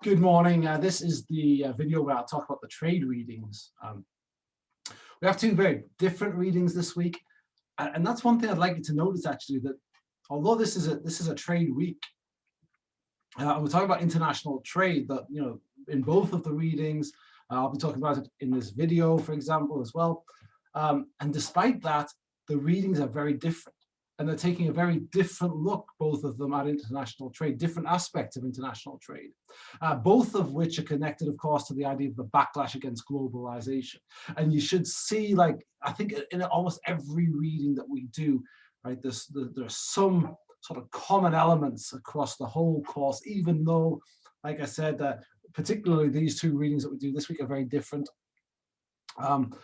Good morning. This is the video where I'll talk about the trade readings. We have two very different readings this week, and that's one thing I'd like you to notice actually, that although this is a trade week, and we're talking about international trade, that in both of the readings, I'll be talking about it in this video, for example, as well. And despite that, the readings are very different. And they're taking a very different look, both of them, at international trade, different aspects of international trade, both of which are connected, of course, to the idea of the backlash against globalization. And you should see, like, I think in almost every reading that we do, right, there's some sort of common elements across the whole course, even though, like I said, particularly these two readings that we do this week are very different. And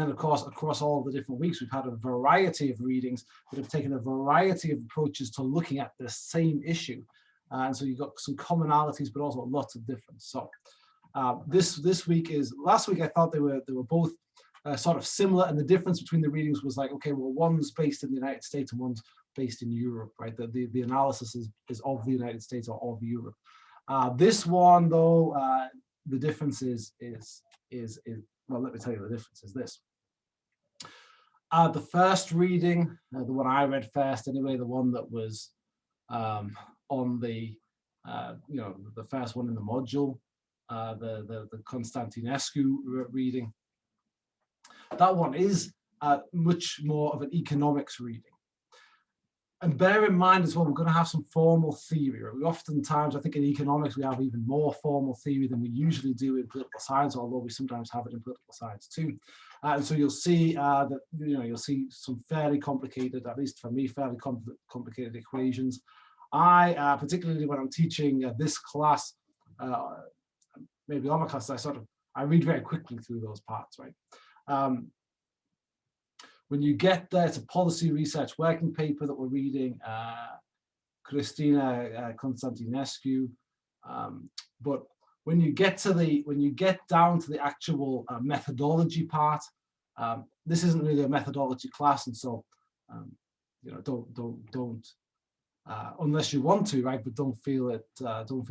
then, of course, across all the different weeks, we've had a variety of readings that have taken a variety of approaches to looking at the same issue. And so you've got some commonalities, but also lots of difference. So this week last week I thought they were both sort of similar, and the difference between the readings was like, okay, well, one's based in the United States and one's based in Europe, right? The analysis is of the United States or of Europe. This one, though, the difference is well, let me tell you the difference is this. The first reading, the one I read first anyway, the one that was on the, the first one in the module, the Constantinescu reading, that one is much more of an economics reading. And bear in mind as well, we're going to have some formal theory. Right? We oftentimes, I think in economics, we have even more formal theory than we usually do in political science, although we sometimes have it in political science too. And so you'll see that, you'll see some fairly complicated, at least for me, fairly complicated equations. I, particularly when I'm teaching this class, maybe all my classes, I read very quickly through those parts, right? When you get there, it's a policy research working paper that we're reading, Christina Constantinescu. But when you get down to the actual methodology part, this isn't really a methodology class, and so don't unless you want to, right? But don't feel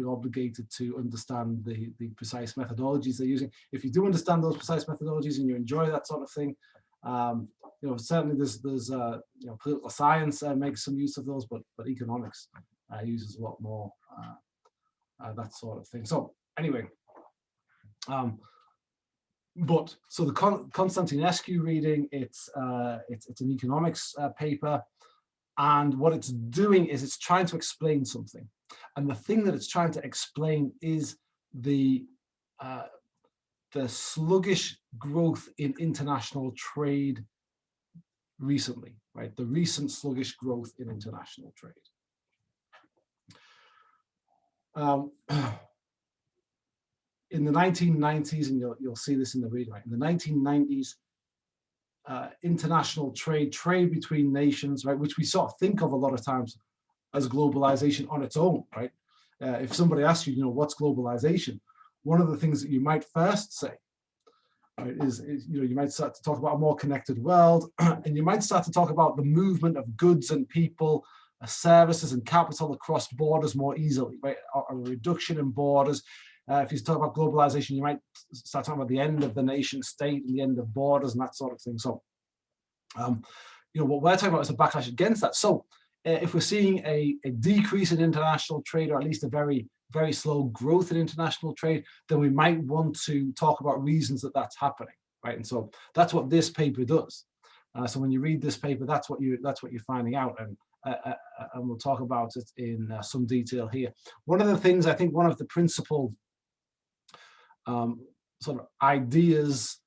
obligated to understand the precise methodologies they're using. If you do understand those precise methodologies and you enjoy that sort of thing, certainly there's political science makes some use of those, but economics uses a lot more that sort of thing. So anyway, so the Constantinescu reading, it's an economics paper, and what it's doing is it's trying to explain something, and the thing that it's trying to explain is the sluggish growth in international trade recently, right? The recent sluggish growth in international trade. In the 1990s, and you'll see this in the reading, right? In the 1990s, international trade between nations, right, which we sort of think of a lot of times as globalization on its own, right? If somebody asks you, what's globalization? One of the things that you might first say, right, is you might start to talk about a more connected world, and you might start to talk about the movement of goods and people, services and capital across borders more easily, right? A reduction in borders. If you talk about globalization, you might start talking about the end of the nation state and the end of borders and that sort of thing. So, what we're talking about is a backlash against that. So, if we're seeing a decrease in international trade, or at least a very, very slow growth in international trade, then we might want to talk about reasons that that's happening, right? And so that's what this paper does. So when you read this paper, that's what you're finding out, and we'll talk about it in some detail here. One of the things, I think, one of the principal sort of ideas,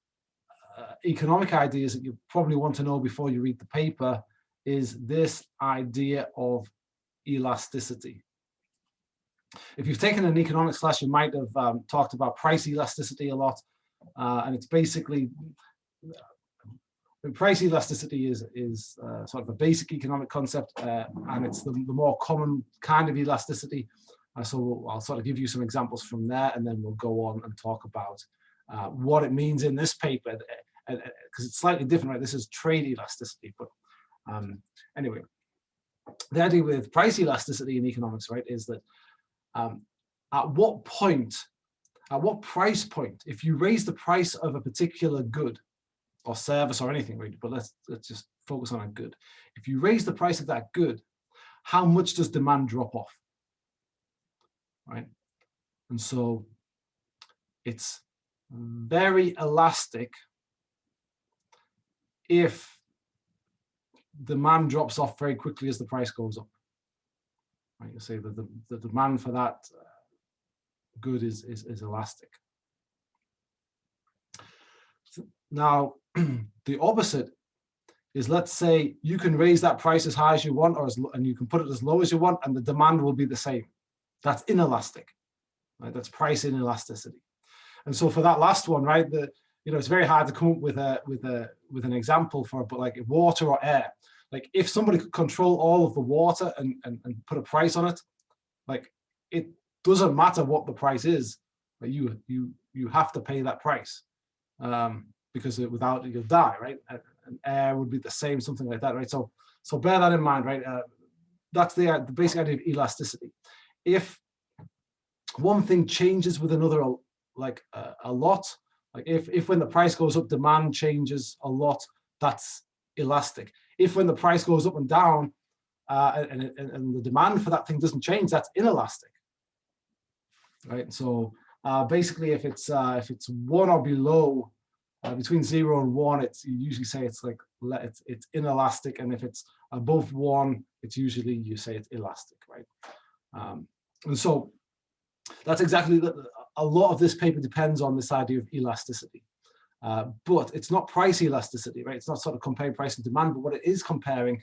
economic ideas that you probably want to know before you read the paper is this idea of elasticity. If you've taken an economics class, you might have talked about price elasticity a lot, and it's basically price elasticity is sort of a basic economic concept, and it's the more common kind of elasticity. So I'll sort of give you some examples from there, and then we'll go on and talk about what it means in this paper, because it's slightly different, right? This is trade elasticity, but anyway, the idea with price elasticity in economics, right, is that at what price point, if you raise the price of a particular good or service or anything really, but let's just focus on a good. If you raise the price of that good, how much does demand drop off, right? And so it's very elastic if demand drops off very quickly as the price goes up. Right? You say that the demand for that good is elastic. Now, the opposite is, let's say you can raise that price as high as you want, and you can put it as low as you want, and the demand will be the same. That's inelastic, right? That's price inelasticity. And so for that last one, right, it's very hard to come up with an example for it, but like water or air, like if somebody could control all of the water and put a price on it, like it doesn't matter what the price is, but you have to pay that price, because without it you'll die, right? And air would be the same, something like that, right? So bear that in mind, right? That's the basic idea of elasticity. If one thing changes with another, like a lot, like if when the price goes up, demand changes a lot, that's elastic. If when the price goes up and down, and the demand for that thing doesn't change, that's inelastic, right? So basically, if it's 1 or below, between 0 and 1, you usually say it's inelastic, and if it's above 1, it's usually you say it's elastic, right? And so that's exactly a lot of this paper depends on this idea of elasticity, but it's not price elasticity, right? It's not sort of comparing price and demand, but what it is comparing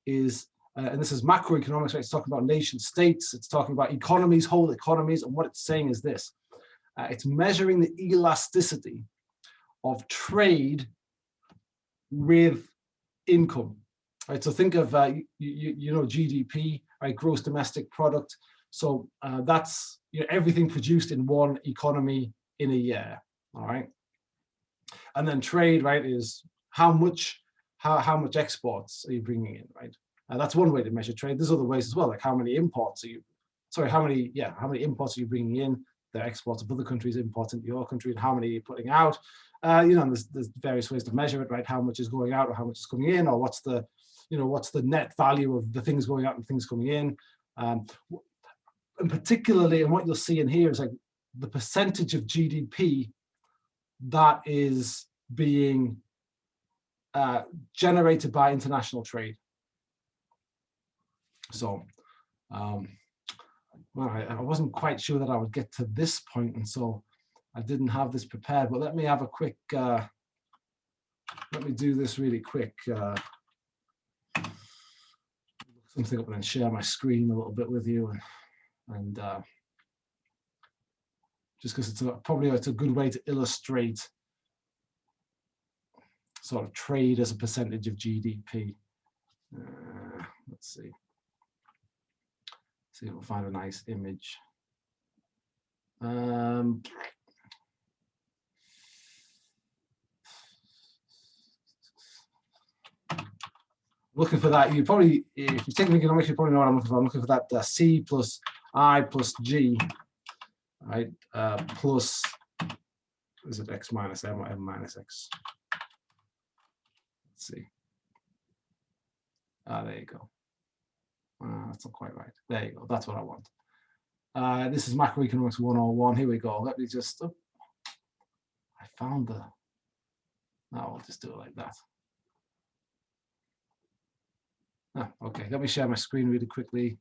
is, and this is macroeconomics, right? It's talking about nation states, it's talking about economies, whole economies, and what it's saying is this: it's measuring the elasticity of trade with income, right? So think of GDP, right? Gross domestic product. So that's everything produced in one economy in a year, all right? And then trade, right, is how much exports are you bringing in, right? That's one way to measure trade. There's other ways as well, like how many imports are you bringing in? The exports of other countries import into your country, and how many are you putting out? There's various ways to measure it, right? How much is going out or how much is coming in, or what's the net value of the things going out and things coming in. And particularly, and what you'll see in here is like the percentage of GDP that is being generated by international trade. So, well, I wasn't quite sure that I would get to this point, and so I didn't have this prepared, but let me have a quick, let me do this really quick. Something up and then share my screen a little bit with you, and just because it's a good way to illustrate sort of trade as a percentage of GDP. Let's see. See if we'll find a nice image. Looking for that, you probably, if you're taking economics, you probably know what I'm looking for. I'm looking for that C plus I plus G, right? Plus, is it X minus M or M minus X? Let's see. There you go. That's not quite right. There you go. That's what I want. This is Macroeconomics 101. Here we go. Let me just, I found the, no, I'll just do it like that. Okay, let me share my screen really quickly.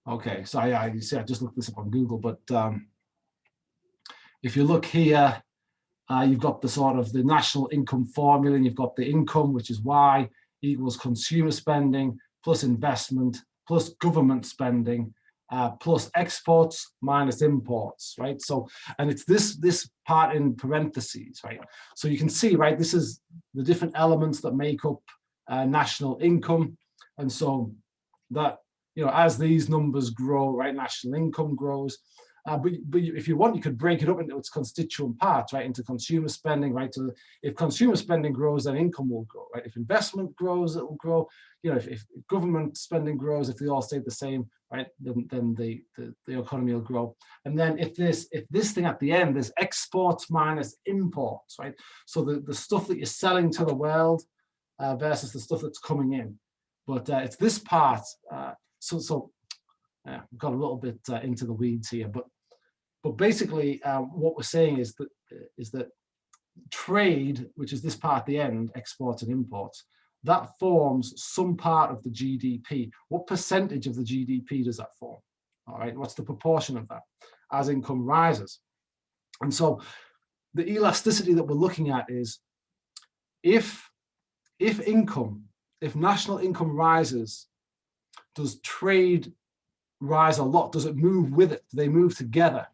Okay, so yeah, you see, I just looked this up on Google, but if you look here, you've got the sort of the national income formula, and you've got the income, which is Y equals consumer spending plus investment plus government spending plus exports minus imports, right? So, and it's this part in parentheses, right? So you can see, right, this is the different elements that make up national income, and so that, as these numbers grow, right, national income grows. But if you want, you could break it up into its constituent parts, right? Into consumer spending, right? So if consumer spending grows, then income will grow, right? If investment grows, it will grow. You know, if government spending grows, if they all stay the same, right? Then the economy will grow. And then if this thing at the end, there's exports minus imports, right? So the stuff that you're selling to the world versus the stuff that's coming in. But it's this part. We've got a little bit into the weeds here, but basically what we're saying is that trade, which is this part at the end, exports and imports, that forms some part of the GDP. What percentage of the GDP does that form? All right, what's the proportion of that as income rises? And so the elasticity that we're looking at is if national income rises, does trade rise a lot? Does it move with it? Do they move together?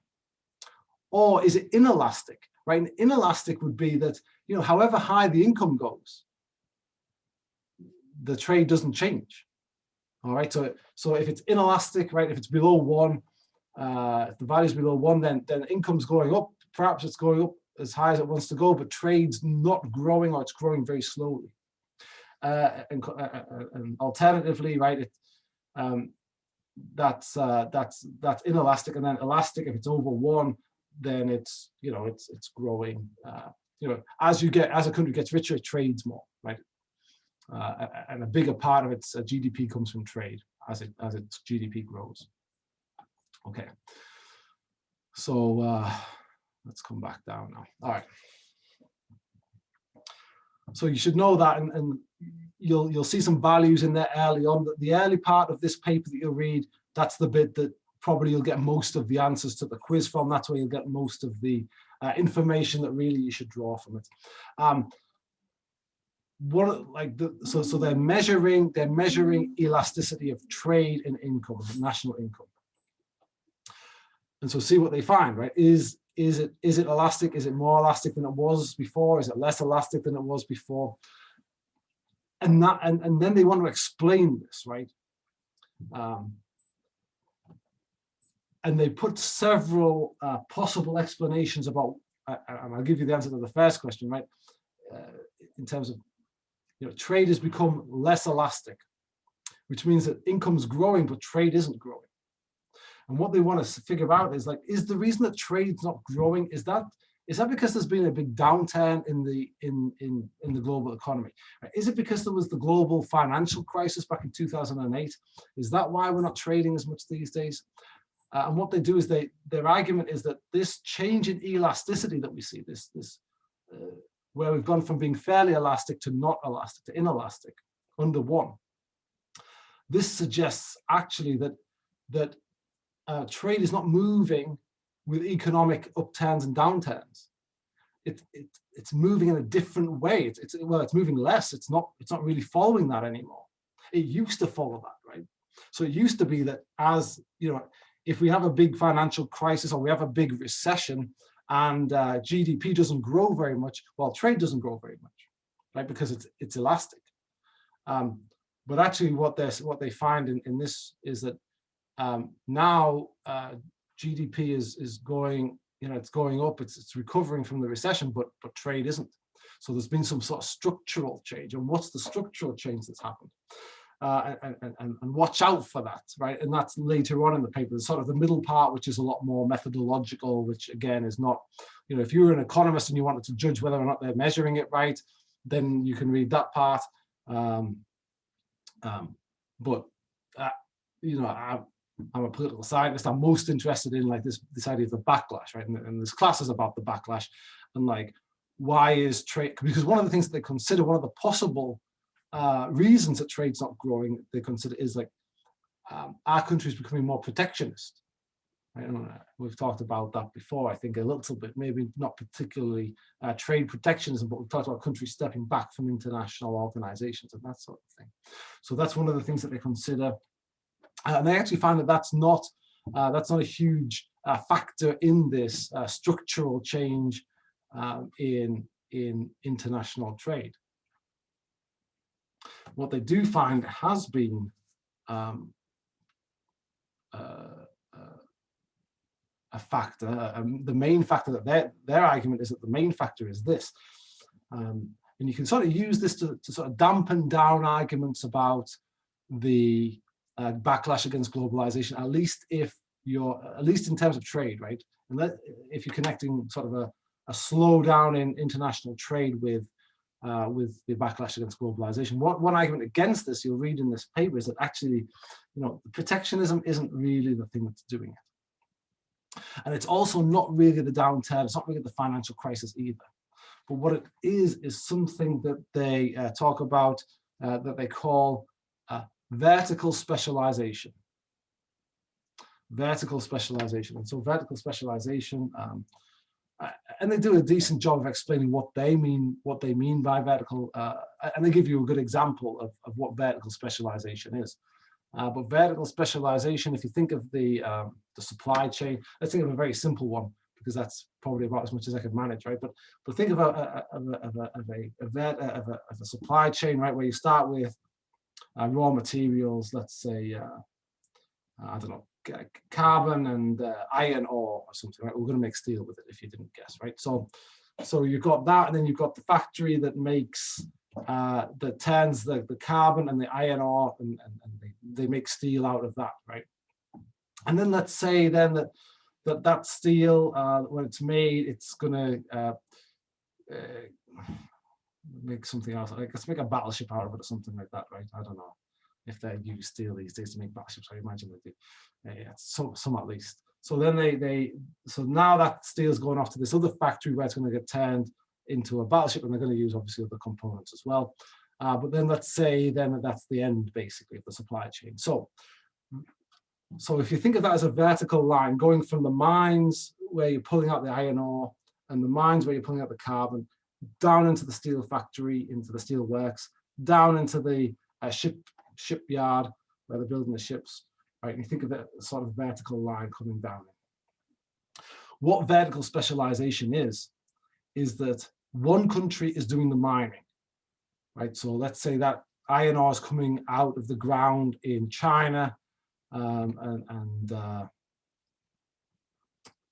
Or is it inelastic, right? And inelastic would be that, you know, however high the income goes, the trade doesn't change. All right, so if it's inelastic, right, if it's below 1, if the value is below 1, then income's going up. Perhaps it's going up as high as it wants to go, but trade's not growing, or it's growing very slowly. And alternatively, right, that's inelastic, and then elastic. If it's over 1, then it's, you know, it's growing. You know, as a country gets richer, it trades more, right? And a bigger part of its GDP comes from trade as its GDP grows. Okay, so let's come back down now. All right. So you should know that, and you'll see some values in there early on. The early part of this paper that you'll read, that's the bit that probably you'll get most of the answers to the quiz from. That's where you'll get most of the information that really you should draw from it. So they're measuring elasticity of trade and income, national income. And so see what they find, right? Is it elastic? Is it more elastic than it was before? Is it less elastic than it was before? And then they want to explain this, right? And they put several possible explanations about, and I'll give you the answer to the first question, right? In terms of, you know, trade has become less elastic, which means that income's growing, but trade isn't growing. And what they want to figure out is, like, is the reason that trade's not growing, is that because there's been a big downturn in the global economy? Right? Is it because there was the global financial crisis back in 2008? Is that why we're not trading as much these days? And what they do is their argument is that this change in elasticity that we see, where we've gone from being fairly elastic to not elastic to inelastic under 1, this suggests actually that trade is not moving with economic upturns and downturns. It's moving in a different way. It's moving less. It's not really following that anymore. It used to follow that, right? So it used to be that, as you know, if we have a big financial crisis or we have a big recession and GDP doesn't grow very much, well, trade doesn't grow very much, right? Because it's elastic. But actually, what they find in this is that now GDP is going, you know, it's going up, it's recovering from the recession, but trade isn't. So there's been some sort of structural change. And what's the structural change that's happened? And watch out for that, right? And that's later on in the paper. There's sort of the middle part, which is a lot more methodological, which again is not, you know, if you were an economist and you wanted to judge whether or not they're measuring it right, then you can read that part. You know, I'm a political scientist. I'm most interested in, like, this idea of the backlash, right? And there's classes about the backlash, and like, why is trade? Because one of the things that they consider, one of the possible reasons that trade's not growing, they consider, is like our country is becoming more protectionist. Right? We've talked about that before, I think, a little bit, maybe not particularly trade protectionism, but we've talked about countries stepping back from international organizations and that sort of thing. So that's one of the things that they consider. And they actually find that that's not a huge factor in this structural change in international trade. What they do find has been factor. The main factor that their argument is that the main factor is this. And you can sort of use this to sort of dampen down arguments about the backlash against globalization, at least in terms of trade, right? And that, if you're connecting sort of a slowdown in international trade with the backlash against globalization. One argument against this, you'll read in this paper, is that actually, protectionism isn't really the thing that's doing it. And it's also not really the downturn, it's not really the financial crisis either. But what it is something that they talk about, that they call vertical specialization. Vertical specialization. And so vertical specialization, and they do a decent job of explaining what they mean by vertical, and they give you a good example of what vertical specialization is. But vertical specialization, if you think of the supply chain, let's think of a very simple one, because that's probably about as much as I could manage, right? But think of a supply chain, right, where you start with raw materials, let's say, I don't know, carbon and iron ore or something, right? We're going to make steel with it, if you didn't guess, right? So you've got that, and then you've got the factory that makes that turns the carbon and the iron ore, and they make steel out of that, right? And then let's say then that steel, when it's made, it's going to make something else. Like, let's make a battleship out of it or something like that, right? I don't know if they use steel these days to make battleships. I imagine they do. Some at least. So then so now that steel's going off to this other factory where it's going to get turned into a battleship, and they're going to use obviously other components as well. But then let's say then that's the end basically of the supply chain. So if you think of that as a vertical line going from the mines where you're pulling out the iron ore and the mines where you're pulling out the carbon, down into the steel factory, into the steel works, down into the shipyard where they're building the ships, right? And you think of it as sort of vertical line coming down. What vertical specialization is that one country is doing the mining, right? So let's say that iron ore is coming out of the ground in China, and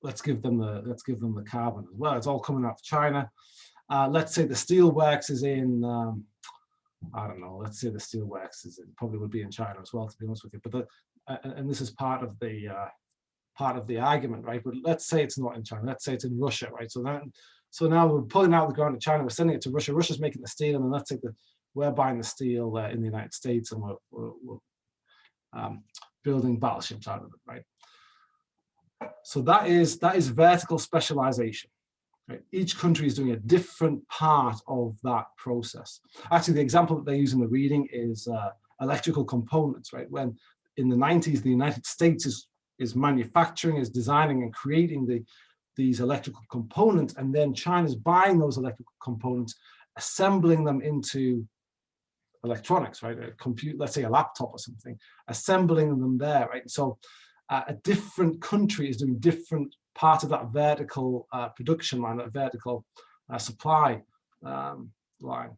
let's give them the carbon as well. It's all coming out of China. Let's say the steel works is in I don't know. Let's say the steel works is probably would be in China as well, to be honest with you. But and this is part of the argument, right? But let's say it's not in China. Let's say it's in Russia, right? So now we're pulling out the ground in China. We're sending it to Russia. Russia's making the steel, and then let's say we're buying the steel in the United States, and we're building battleships out of it, right? So that is vertical specialization. Right? Each country is doing a different part of that process. Actually, the example that they use in the reading is electrical components, right? When in the 90s, the United States is manufacturing, is designing and creating these electrical components, and then China's buying those electrical components, assembling them into electronics, right? A computer, let's say a laptop or something, assembling them there, right? So a different country is doing different part of that vertical production line, that vertical supply line.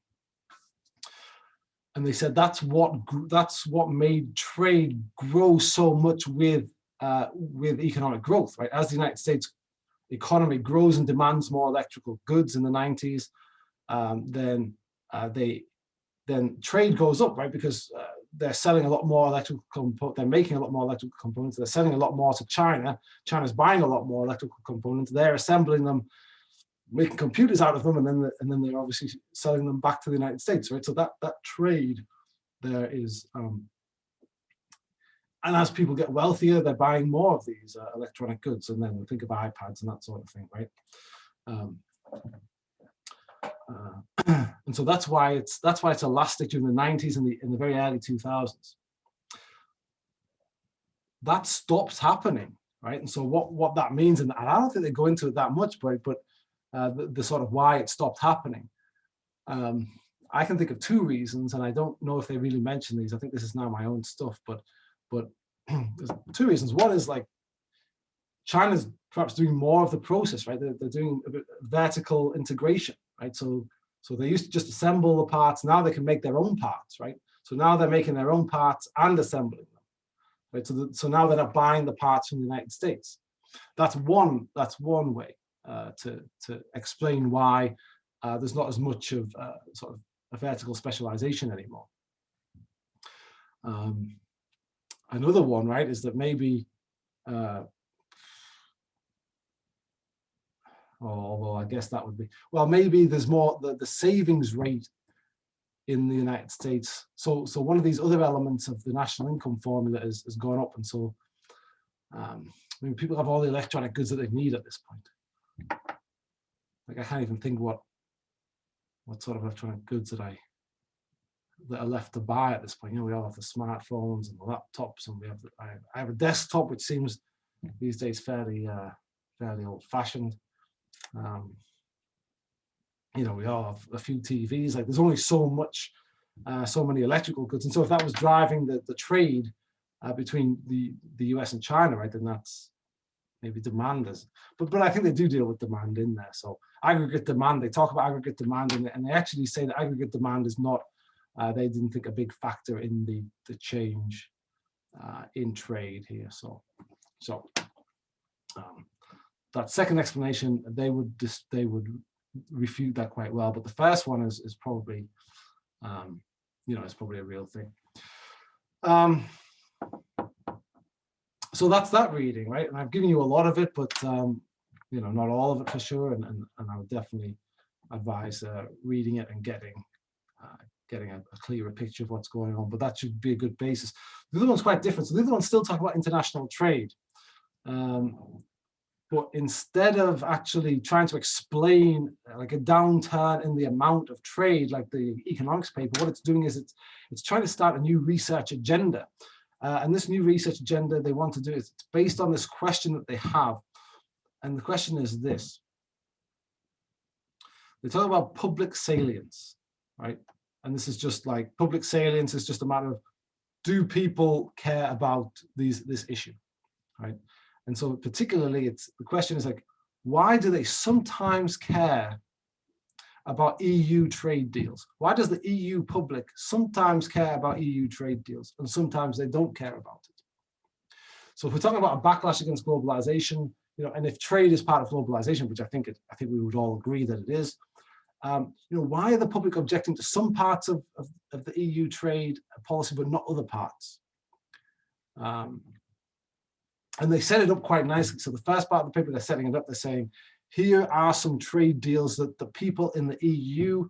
And they said that's what made trade grow so much with economic growth, right? As the United States economy grows and demands more electrical goods in the 90s, then trade goes up, right? Because they're selling a lot more electrical components, they're making a lot more electrical components, they're selling a lot more to China, China's buying a lot more electrical components, they're assembling them, making computers out of them, and then they're obviously selling them back to the United States, right? So that trade there is, and as people get wealthier, they're buying more of these electronic goods, and then think of iPads and that sort of thing, right? And so that's why it's elastic during the 90s and in the very early 2000s. That stops happening, right? And so what that means, and I don't think they go into it that much, but the sort of why it stopped happening. I can think of two reasons, and I don't know if they really mention these. I think this is now my own stuff, but there's two reasons. One is like China's perhaps doing more of the process, right? They're doing a bit vertical integration, right? So they used to just assemble the parts. Now they can make their own parts, right? So now they're making their own parts and assembling them, right? So now they're not buying the parts from the United States. that's one way to explain why there's not as much of sort of a vertical specialization anymore. Another one, right, is that maybe, although I guess that would be, well, maybe there's more, the savings rate in the United States. So one of these other elements of the national income formula has gone up. And so I mean, people have all the electronic goods that they need at this point. Like I can't even think what sort of electronic goods that are left to buy at this point. You know, we all have the smartphones and the laptops, and we have I have a desktop, which seems these days fairly old-fashioned. You know, we all have a few TVs. Like there's only so much, so many electrical goods, and so if that was driving the trade between the US and China, right, then that's maybe demand is. But I think they do deal with demand in there. So aggregate demand, they talk about aggregate demand, and they actually say that aggregate demand is not. They didn't think a big factor in the change in trade here. So that second explanation, they would refute that quite well. But the first one is probably, you know, it's probably a real thing. So that's that reading, right? And I've given you a lot of it, but you know, not all of it for sure. And I would definitely advise reading it and getting a clearer picture of what's going on. But that should be a good basis. The other one's quite different. So the other one's still talking about international trade. But instead of actually trying to explain like a downturn in the amount of trade, like the economics paper, what it's doing is it's trying to start a new research agenda. And this new research agenda they want to do is it's based on this question that they have. And the question is this. They talk about public salience, right? And this is just like public salience is just a matter of, do people care about this issue, right? And so particularly the question is like, why do they sometimes care about EU trade deals? Why does the EU public sometimes care about EU trade deals and sometimes they don't care about it? So if we're talking about a backlash against globalization, you know, and if trade is part of globalization, which I think we would all agree that it is, you know, why are the public objecting to some parts of the EU trade policy but not other parts? And they set it up quite nicely. So the first part of the paper, they're setting it up, they're saying, here are some trade deals that the people in the EU,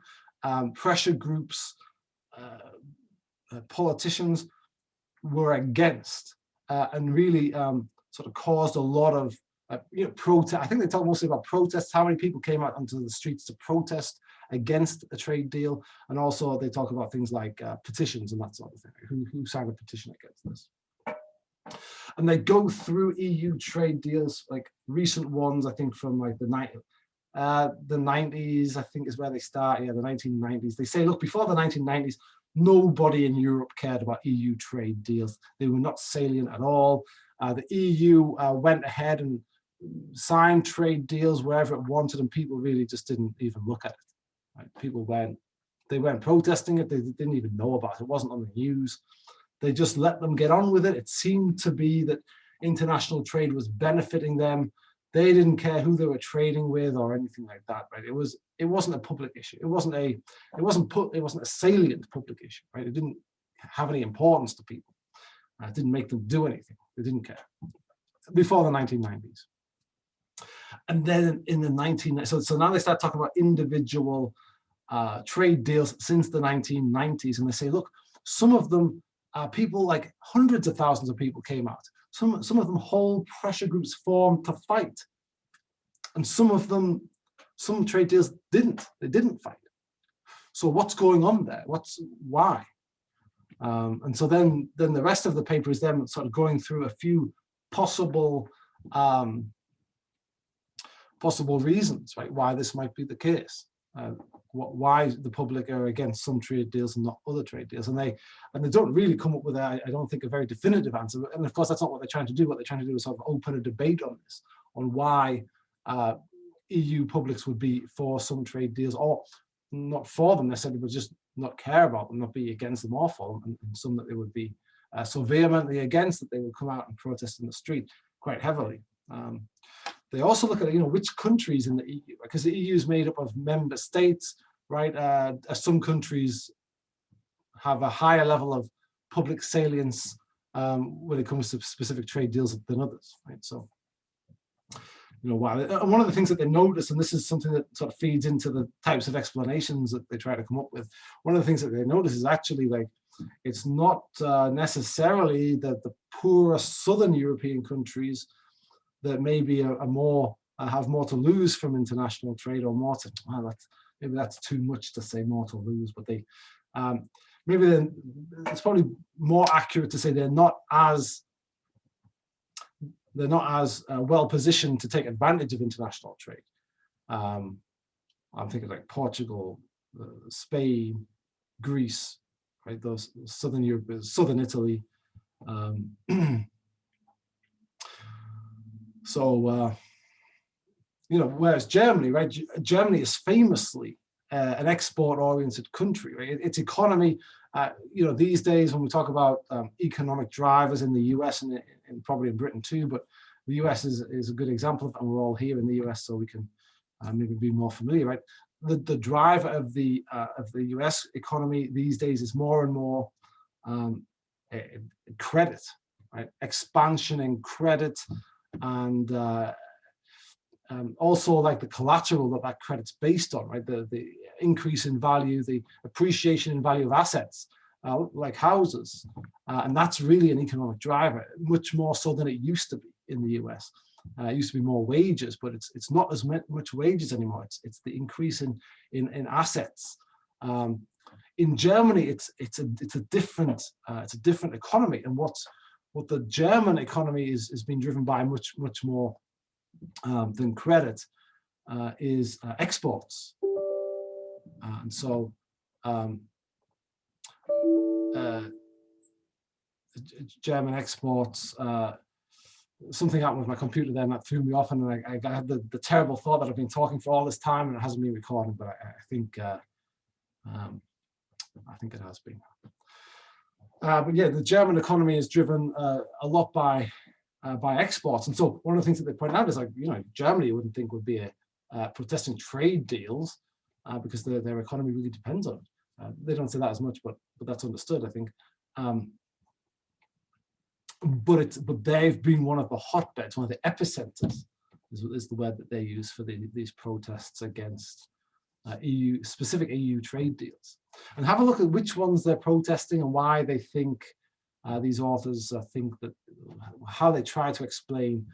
pressure groups, politicians were against, and really sort of caused a lot of you know, protest. I think they talk mostly about protests, how many people came out onto the streets to protest against a trade deal. And also they talk about things like petitions and that sort of thing. Who signed a petition against this? And they go through EU trade deals, like recent ones, I think from like the 90s, I think is where they start, yeah, the 1990s. They say, look, before the 1990s, nobody in Europe cared about EU trade deals. They were not salient at all. The EU went ahead and signed trade deals wherever it wanted, and people really just didn't even look at it. Right? People weren't protesting it. They didn't even know about it. It wasn't on the news. They just let them get on with it. It seemed to be that international trade was benefiting them. They didn't care who they were trading with or anything like that, right? It wasn't a public issue. It wasn't a salient public issue, right? It didn't have any importance to people. It didn't make them do anything. They didn't care before the 1990s. And then in the 1990s, so now they start talking about individual trade deals since the 1990s, and they say, look, some of them. People, like hundreds of thousands of people came out. Some of them whole pressure groups formed to fight. And some trade deals didn't. They didn't fight. So what's going on there? Why? And so then the rest of the paper is them sort of going through a few possible reasons, right? Why this might be the case. Why the public are against some trade deals and not other trade deals, and they don't really come up with I don't think a very definitive answer. And of course, that's not what they're trying to do. What they're trying to do is sort of open a debate on this, on why EU publics would be for some trade deals or not for them necessarily, but just not care about them, not be against them or for them, and some that they would be so vehemently against that they would come out and protest in the street quite heavily. They also look at, which countries in the EU, because the EU is made up of member states, right? Some countries have a higher level of public salience when it comes to specific trade deals than others, right? So, one of the things that they notice, and this is something that sort of feeds into the types of explanations that they try to come up with, one of the things that they notice is actually like, it's not necessarily that the poorer southern European countries that maybe are more have more to lose from international trade, or more to, well, maybe that's too much to say more to lose, but they maybe then it's probably more accurate to say they're not as well positioned to take advantage of international trade. I'm thinking like Portugal, Spain, Greece, right? Those southern Europe, southern Italy. So, whereas Germany, right? Germany is famously an export-oriented country, right? Its economy, these days when we talk about economic drivers in the US and probably in Britain too, but the US is a good example of it, and we're all here in the US, so we can maybe be more familiar, right? The driver of the US economy these days is more and more credit, right? Expansion in credit, and also like the collateral that credit's based on, right? The increase in value, the appreciation in value of assets, like houses, and that's really an economic driver, much more so than it used to be in the US. It used to be more wages, but it's not as much wages anymore. It's the increase in assets. In Germany, it's a different economy, and what the German economy is being driven by much more than credit is exports, and so German exports. Something happened with my computer then that threw me off, and I had the terrible thought that I've been talking for all this time and it hasn't been recorded, but I think it has been. But yeah, the German economy is driven a lot by exports, and so one of the things that they point out is, like, Germany you wouldn't think would be protesting trade deals because their economy really depends on it. They don't say that as much, but that's understood, I think. But they've been one of the hotbeds, one of the epicenters, is the word that they use for these protests against specific EU trade deals. And have a look at which ones they're protesting and why they think these authors think that, how they try to explain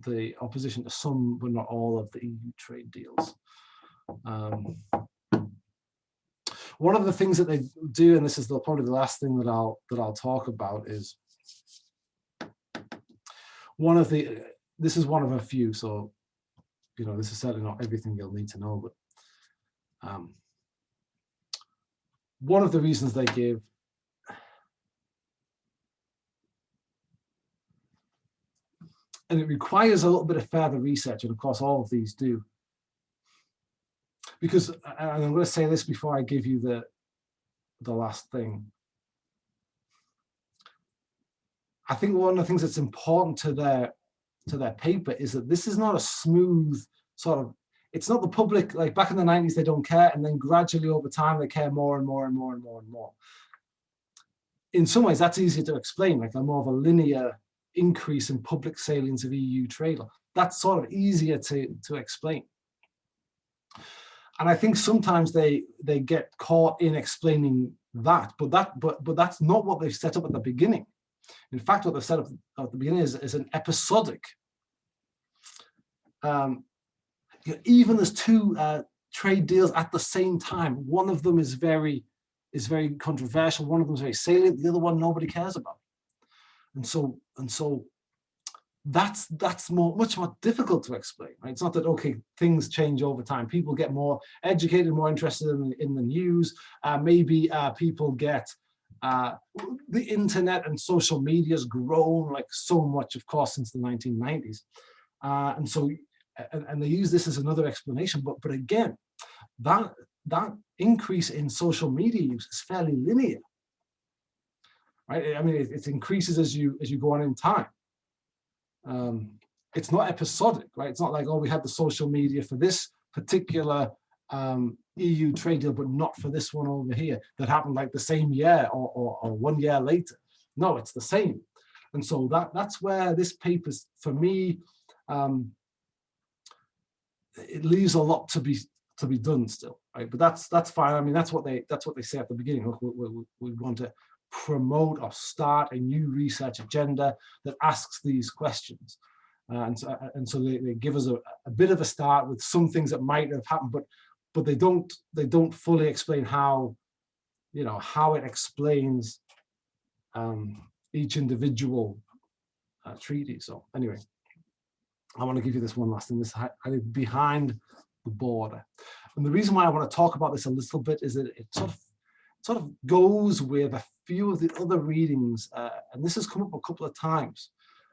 the opposition to some but not all of the EU trade deals. One of the things that they do, and this is probably the last thing that I'll talk about, is this is one of a few, so this is certainly not everything you'll need to know, but one of the reasons they give and it requires a little bit of further research, and of course all of these do, because, and I'm going to say this before I give you the last thing, I think one of the things that's important to their paper is that this is not a smooth sort of, it's not the public, like back in the 90s, they don't care, and then gradually over time they care more and more and more and more and more. In some ways, that's easier to explain, like a more of a linear increase in public salience of EU trade. That's sort of easier to explain. And I think sometimes they get caught in explaining that, but that's not what they've set up at the beginning. In fact, what they've set up at the beginning is an episodic. Even there's two trade deals at the same time. One of them is very controversial. One of them is very salient. The other one nobody cares about. And so that's much more difficult to explain. Right? It's not that, okay, things change over time. People get more educated, more interested in the news. Maybe people get the internet and social media has grown like so much, of course, since the 1990s, and so and they use this as another explanation. But again, that increase in social media use is fairly linear, right? I mean, it increases as you go on in time. it's not episodic, right? It's not like, oh, we had the social media for this particular EU trade deal, but not for this one over here that happened like the same year or 1 year later. No, it's the same. And so that's where this paper's, for me, it leaves a lot to be done still, right? But that's fine. I mean, that's what they say at the beginning. Look, we want to promote or start a new research agenda that asks these questions. And so they give us a bit of a start with some things that might have happened, but they don't fully explain how, how it explains each individual treaty. So anyway, I want to give you this one last thing, this behind the border. And the reason why I want to talk about this a little bit is that it sort of goes with a few of the other readings, and this has come up a couple of times.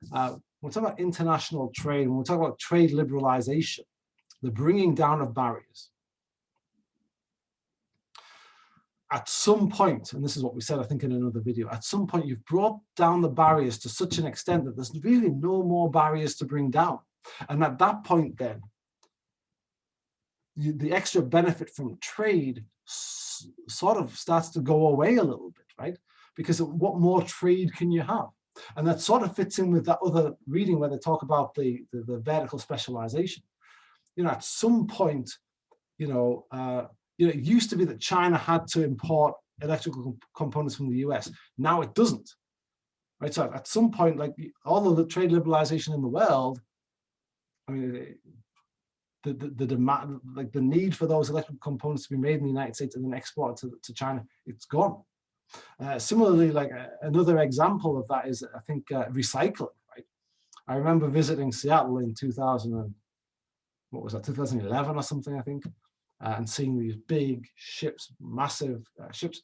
When we talk about international trade, when we talk about trade liberalization, the bringing down of barriers. At some point, and this is what we said, I think, in another video, at some point you've brought down the barriers to such an extent that there's really no more barriers to bring down. And at that point then, the extra benefit from trade sort of starts to go away a little bit, right? Because what more trade can you have? And that sort of fits in with that other reading where they talk about the vertical specialization. At some point, it used to be that China had to import electrical components from the US. Now it doesn't, right? So at some point, like all the trade liberalization in the world, I mean, the demand, like the need for those electrical components to be made in the United States and then exported to China, it's gone. Similarly, like another example of that is, I think, recycling, right? I remember visiting Seattle in 2011 or something, I think, and seeing these big ships, massive ships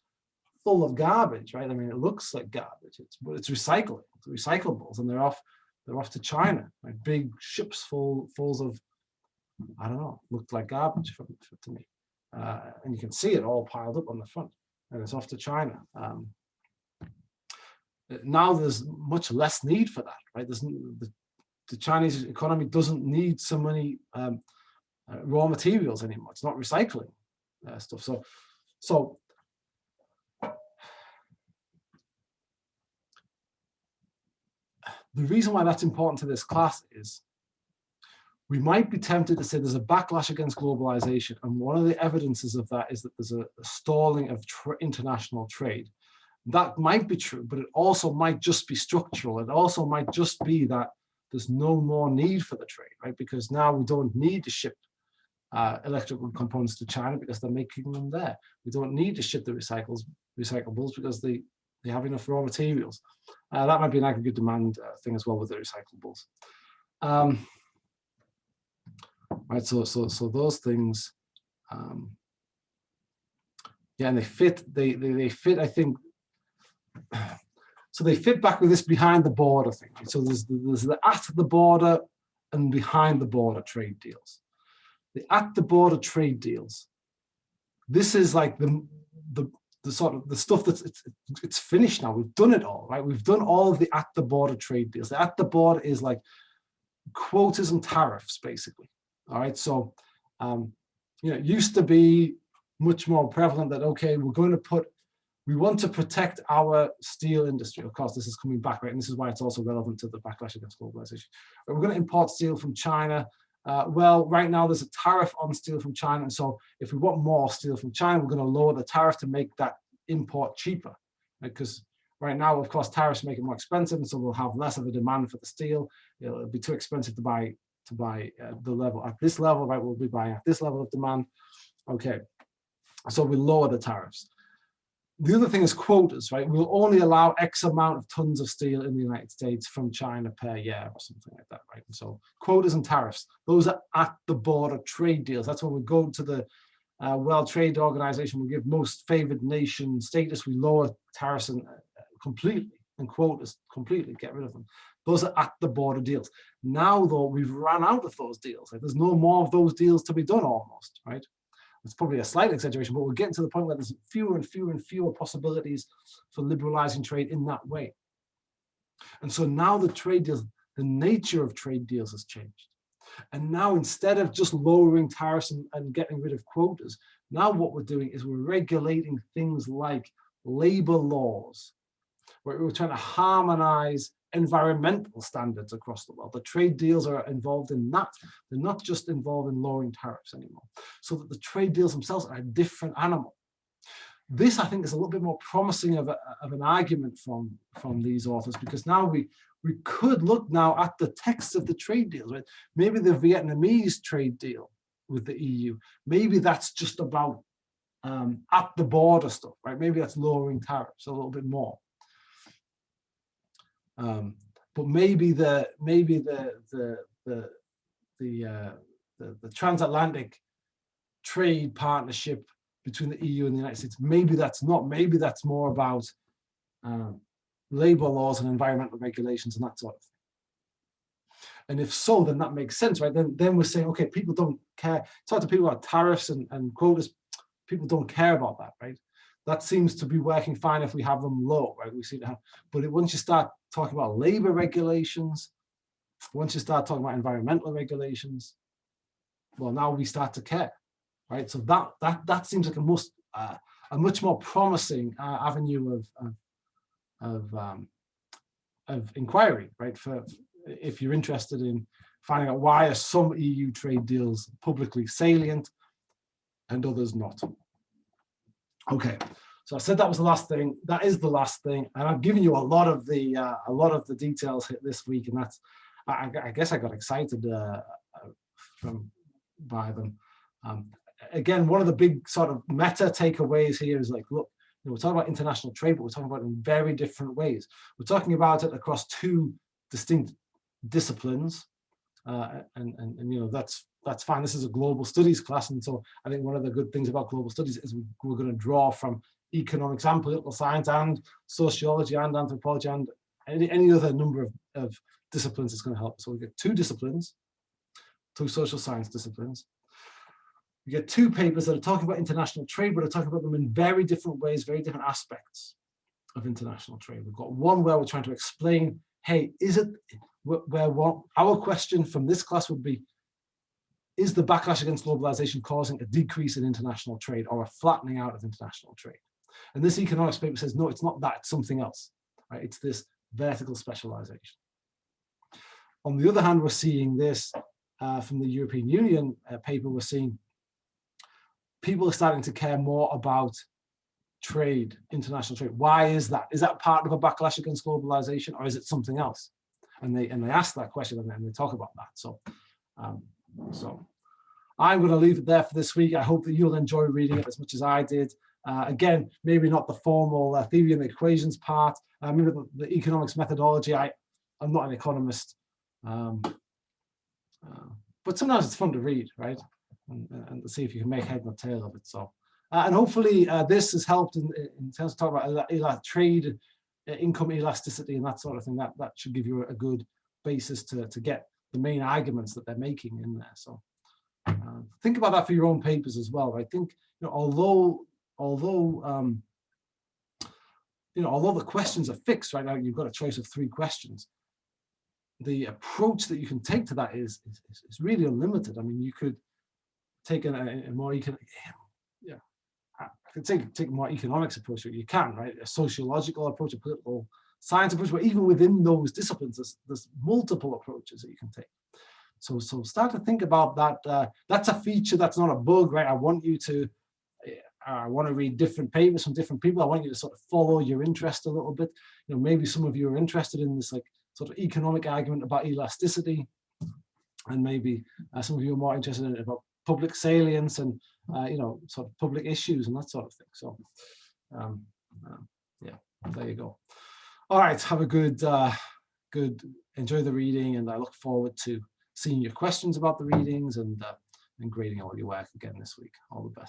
full of garbage, right? I mean, it looks like garbage, but it's recycling, it's recyclables, and they're off to China, like big ships full of, I don't know, looked like garbage to me. And you can see it all piled up on the front, and it's off to China. Now there's much less need for that, right? The Chinese economy doesn't need so many raw materials anymore. It's not recycling stuff. So the reason why that's important to this class is we might be tempted to say there's a backlash against globalization, and one of the evidences of that is that there's a stalling of international trade. That might be true, but it also might just be structural. It also might just be that there's no more need for the trade, right? Because now we don't need to ship electrical components to China because they're making them there. We don't need to ship the recyclables because they have enough raw materials. That might be an aggregate demand thing as well with the recyclables. Right, so those things, yeah, and they fit. They fit. I think. So they fit back with this behind the border thing. So there's the at the border and behind the border trade deals. The at the border trade deals. This is like the sort of the stuff that's it's finished now. We've done it all, right? We've done all of the at the border trade deals. The at the border is like quotas and tariffs, basically. All right, so it used to be much more prevalent that, okay, we want to protect our steel industry. Of course, this is coming back, right? And this is why it's also relevant to the backlash against globalization. But we're going to import steel from China. Well, right now there's a tariff on steel from China, and so if we want more steel from China, we're going to lower the tariff to make that import cheaper, right? Because right now, of course, tariffs make it more expensive, and so we'll have less of a demand for the steel. It'll be too expensive to buy the level at this level, right? We'll be buying at this level of demand. Okay, so we lower the tariffs. The other thing is quotas, right? We'll only allow X amount of tons of steel in the United States from China per year or something like that, right? And so quotas and tariffs, those are at the border trade deals. That's when we go to the World Trade Organization, we give most favored nation status, we lower tariffs completely and quotas completely, get rid of them. Those are at the border deals. Now, though, we've run out of those deals. Like, there's no more of those deals to be done almost, right? It's probably a slight exaggeration, but we're getting to the point where there's fewer and fewer and fewer possibilities for liberalizing trade in that way. And so now the trade deals, the nature of trade deals has changed. And now instead of just lowering tariffs and getting rid of quotas, now what we're doing is we're regulating things like labor laws, where we're trying to harmonize environmental standards across the world. The trade deals are involved in that. They're not just involved in lowering tariffs anymore. So that the trade deals themselves are a different animal. This, I think, is a little bit more promising of an argument from these authors, because now we could look now at the text of the trade deals, right? Maybe the Vietnamese trade deal with the EU, maybe that's just about at the border stuff, right? Maybe that's lowering tariffs a little bit more. But maybe the transatlantic trade partnership between the EU and the United States, maybe that's not. Maybe that's more about labor laws and environmental regulations and that sort of thing. And if so, then that makes sense, right? Then we're saying, okay, people don't care. Talk to people about tariffs and quotas. People don't care about that, right? That seems to be working fine if we have them low, right? We see that, but once you start talking about labor regulations, once you start talking about environmental regulations, well, now we start to care, right? So that seems like a much more promising avenue of inquiry, right? For if you're interested in finding out why are some EU trade deals publicly salient and others not. Okay, so I said that was the last thing. That is the last thing, and I've given you a lot of the details this week, and that's I guess I got excited by them. Again, one of the big sort of meta takeaways here is like, look, we're talking about international trade, but we're talking about it in very different ways. We're talking about it across two distinct disciplines, and you know that's fine. This is a global studies class, and so I think one of the good things about global studies is we're going to draw from economics and political science and sociology and anthropology and any other number of disciplines that's going to help. So we get two disciplines, two social science disciplines. We get two papers that are talking about international trade, but are talking about them in very different ways, very different aspects of international trade. We've got one where we're trying to explain, hey, is it where our question from this class would be, is the backlash against globalization causing a decrease in international trade or a flattening out of international trade? And this economics paper says, no, it's not that, it's something else, right? It's this vertical specialization. On the other hand, we're seeing this from the European Union paper, we're seeing people are starting to care more about trade, international trade. Why is that? Is that part of a backlash against globalization, or is it something else? And they ask that question and they talk about that. So I'm going to leave it there for this week. I hope that you'll enjoy reading it as much as I did. Again, maybe not the formal theory and equations part, maybe the economics methodology. I'm not an economist, but sometimes it's fun to read, right? And to see if you can make head or tail of it. So, and hopefully this has helped in terms of talking about trade, income elasticity and that sort of thing. That should give you a good basis to get the main arguments that they're making in there. So think about that for your own papers as well. I think, you know, although the questions are fixed right now, you've got a choice of 3 questions. The approach that you can take to that is really unlimited. I mean, you could take a more take a more economics approach. You can, right? A sociological approach, a political science approach, but even within those disciplines, there's multiple approaches that you can take. So start to think about that. That's a feature. That's not a bug, right? I want to read different papers from different people. I want you to sort of follow your interest a little bit. You know, maybe some of you are interested in this like sort of economic argument about elasticity, and maybe some of you are more interested in it about public salience and sort of public issues and that sort of thing. So yeah, there you go. All right, have a good enjoy the reading, and I look forward to seeing your questions about the readings and grading all your work again this week. All the best.